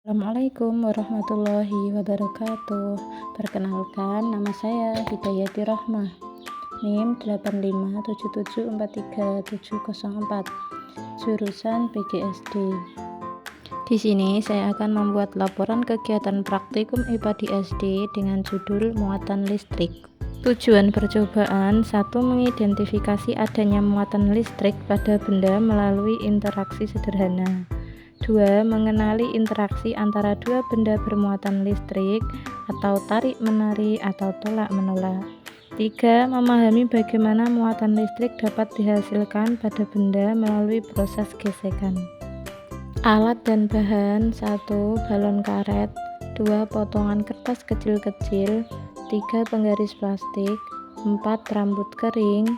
Assalamualaikum warahmatullahi wabarakatuh. Perkenalkan, nama saya Hidayati Rahmah, NIM 8577437704, jurusan PGSD. Di sini saya akan membuat laporan kegiatan praktikum IPA di SD dengan judul muatan listrik. Tujuan percobaan: 1. Mengidentifikasi adanya muatan listrik pada benda melalui interaksi sederhana. 2. Mengenali interaksi antara dua benda bermuatan listrik atau tarik-menarik atau tolak-menolak. 3. Memahami bagaimana muatan listrik dapat dihasilkan pada benda melalui proses gesekan. Alat dan bahan: 1. Balon karet. 2. Potongan kertas kecil-kecil. 3. Penggaris plastik. 4. Rambut kering.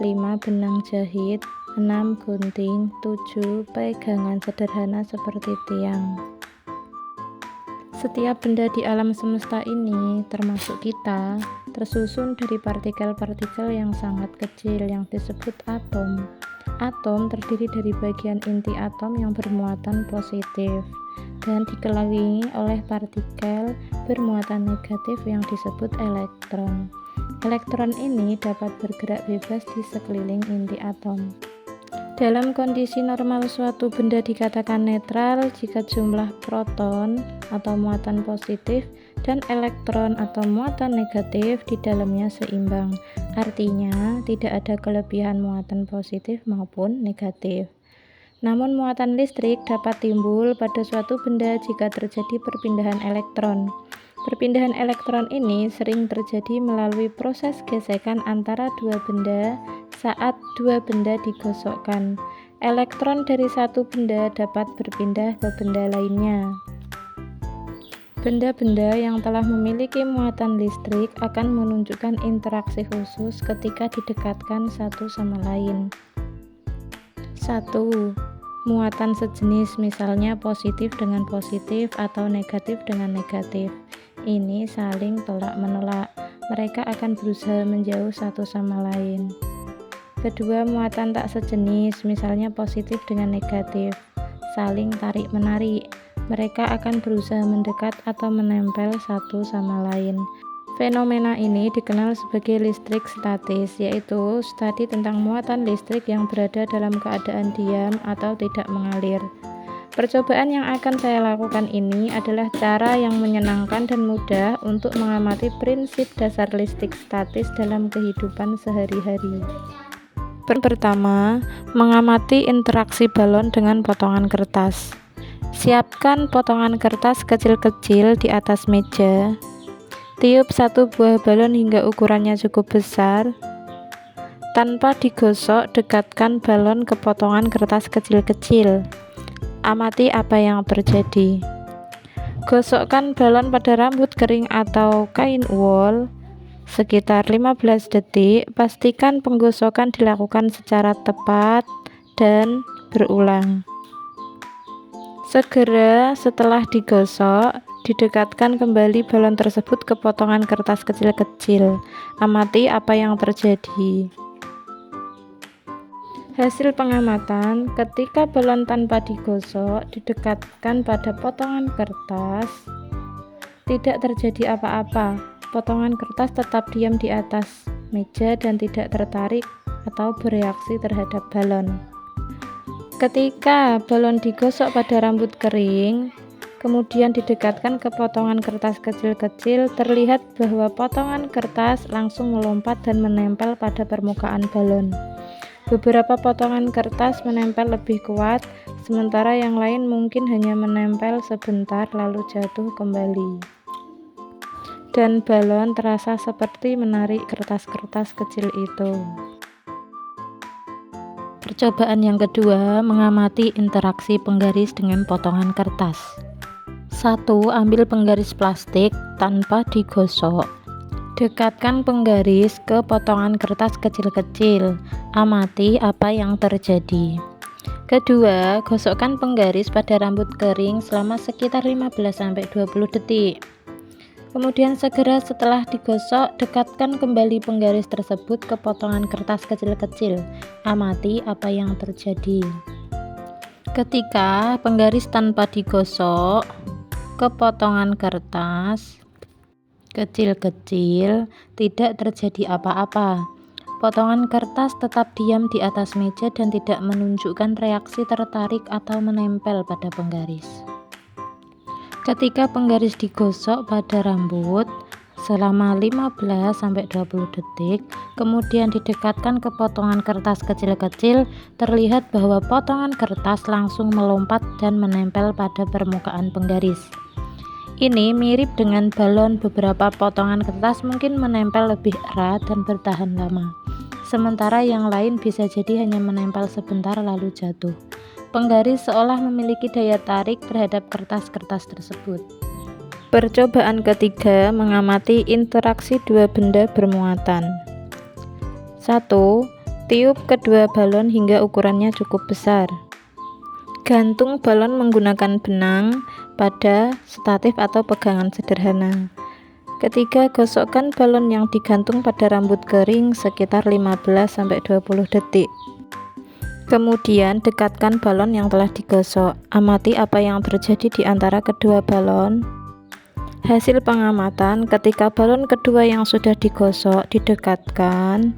5. Benang jahit. 6. Gunting. 7. Pegangan sederhana seperti tiang. Setiap benda di alam semesta ini, termasuk kita, tersusun dari partikel-partikel yang sangat kecil yang disebut atom. Atom terdiri dari bagian inti atom yang bermuatan positif dan dikelilingi oleh partikel bermuatan negatif yang disebut elektron. Elektron ini dapat bergerak bebas di sekeliling inti atom. Dalam kondisi normal, suatu benda dikatakan netral jika jumlah proton atau muatan positif dan elektron atau muatan negatif di dalamnya seimbang. Artinya, tidak ada kelebihan muatan positif maupun negatif. Namun, muatan listrik dapat timbul pada suatu benda jika terjadi perpindahan elektron. Perpindahan elektron ini sering terjadi melalui proses gesekan antara dua benda saat dua benda digosokkan. Elektron dari satu benda dapat berpindah ke benda lainnya. Benda-benda yang telah memiliki muatan listrik akan menunjukkan interaksi khusus ketika didekatkan satu sama lain. 1. Muatan sejenis, misalnya positif dengan positif atau negatif dengan negatif. Ini saling tolak-menolak. Mereka akan berusaha menjauh satu sama lain. Kedua, muatan tak sejenis, misalnya positif dengan negatif, saling tarik-menarik. Mereka akan berusaha mendekat atau menempel satu sama lain. Fenomena ini dikenal sebagai listrik statis, yaitu studi tentang muatan listrik yang berada dalam keadaan diam atau tidak mengalir. Percobaan yang akan saya lakukan ini adalah cara yang menyenangkan dan mudah untuk mengamati prinsip dasar listrik statis dalam kehidupan sehari-hari. Pertama, mengamati interaksi balon dengan potongan kertas. Siapkan potongan kertas kecil-kecil di atas meja. Tiup satu buah balon hingga ukurannya cukup besar. Tanpa digosok, dekatkan balon ke potongan kertas kecil-kecil. Amati apa yang terjadi. Gosokkan balon pada rambut kering atau kain wol sekitar 15 detik. Pastikan penggosokan dilakukan secara tepat dan berulang. Segera setelah digosok, didekatkan kembali balon tersebut ke potongan kertas kecil-kecil. Amati apa yang terjadi. Hasil pengamatan: ketika balon tanpa digosok didekatkan pada potongan kertas, tidak terjadi apa-apa. Potongan kertas tetap diam di atas meja dan tidak tertarik atau bereaksi terhadap balon. Ketika balon digosok pada rambut kering, kemudian didekatkan ke potongan kertas kecil-kecil, terlihat bahwa potongan kertas langsung melompat dan menempel pada permukaan balon. Beberapa potongan kertas menempel lebih kuat, sementara yang lain mungkin hanya menempel sebentar lalu jatuh kembali. Dan balon terasa seperti menarik kertas-kertas kecil itu. Percobaan yang kedua, mengamati interaksi penggaris dengan potongan kertas. 1. Ambil penggaris plastik tanpa digosok. Dekatkan penggaris ke potongan kertas kecil-kecil. Amati apa yang terjadi. Kedua, gosokkan penggaris pada rambut kering selama sekitar 15-20 detik. Kemudian segera setelah digosok, dekatkan kembali penggaris tersebut ke potongan kertas kecil-kecil. Amati apa yang terjadi. Ketika penggaris tanpa digosok, kepotongan kertas kecil-kecil, tidak terjadi apa-apa. Potongan kertas tetap diam di atas meja dan tidak menunjukkan reaksi tertarik atau menempel pada penggaris. Ketika penggaris digosok pada rambut selama 15-20 detik, kemudian didekatkan ke potongan kertas kecil-kecil, terlihat bahwa potongan kertas langsung melompat dan menempel pada permukaan penggaris. Ini mirip dengan balon, beberapa potongan kertas mungkin menempel lebih erat dan bertahan lama, sementara yang lain bisa jadi hanya menempel sebentar lalu jatuh. Penggaris seolah memiliki daya tarik terhadap kertas-kertas tersebut. Percobaan ketiga mengamati interaksi dua benda bermuatan. 1. Tiup kedua balon hingga ukurannya cukup besar. Gantung balon menggunakan benang pada statif atau pegangan sederhana. Ketiga, gosokkan balon yang digantung pada rambut kering sekitar 15-20 detik. Kemudian dekatkan balon yang telah digosok. Amati apa yang terjadi di antara kedua balon. Hasil pengamatan, ketika balon kedua yang sudah digosok didekatkan,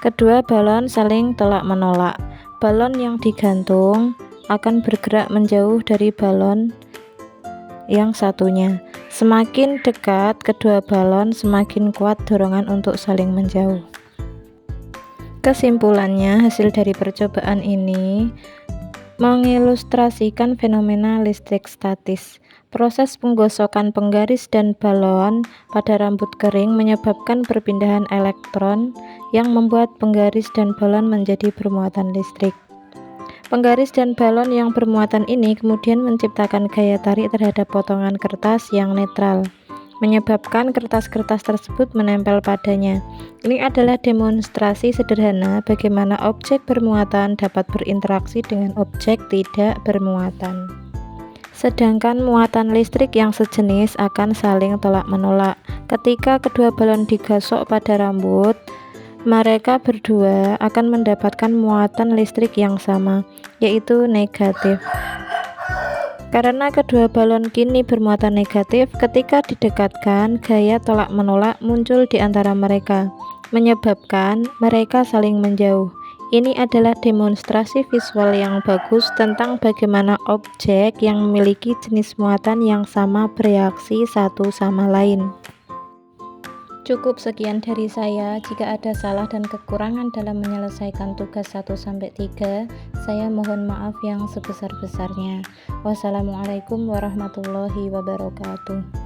kedua balon saling tolak menolak. Balon yang digantung akan bergerak menjauh dari balon yang satunya. Semakin dekat kedua balon, semakin kuat dorongan untuk saling menjauh. Kesimpulannya, hasil dari percobaan ini mengilustrasikan fenomena listrik statis. Proses penggosokan penggaris dan balon pada rambut kering menyebabkan perpindahan elektron yang membuat penggaris dan balon menjadi bermuatan listrik. Penggaris dan balon yang bermuatan ini kemudian menciptakan gaya tarik terhadap potongan kertas yang netral, menyebabkan kertas-kertas tersebut menempel padanya. Ini adalah demonstrasi sederhana bagaimana objek bermuatan dapat berinteraksi dengan objek tidak bermuatan. Sedangkan muatan listrik yang sejenis akan saling tolak-menolak. Ketika kedua balon digosok pada rambut, mereka berdua akan mendapatkan muatan listrik yang sama, yaitu negatif. Karena kedua balon kini bermuatan negatif, ketika didekatkan, gaya tolak-menolak muncul di antara mereka, menyebabkan mereka saling menjauh. Ini adalah demonstrasi visual yang bagus tentang bagaimana objek yang memiliki jenis muatan yang sama bereaksi satu sama lain. Cukup sekian dari saya. Jika ada salah dan kekurangan dalam menyelesaikan tugas 1-3, saya mohon maaf yang sebesar-besarnya. Wassalamualaikum warahmatullahi wabarakatuh.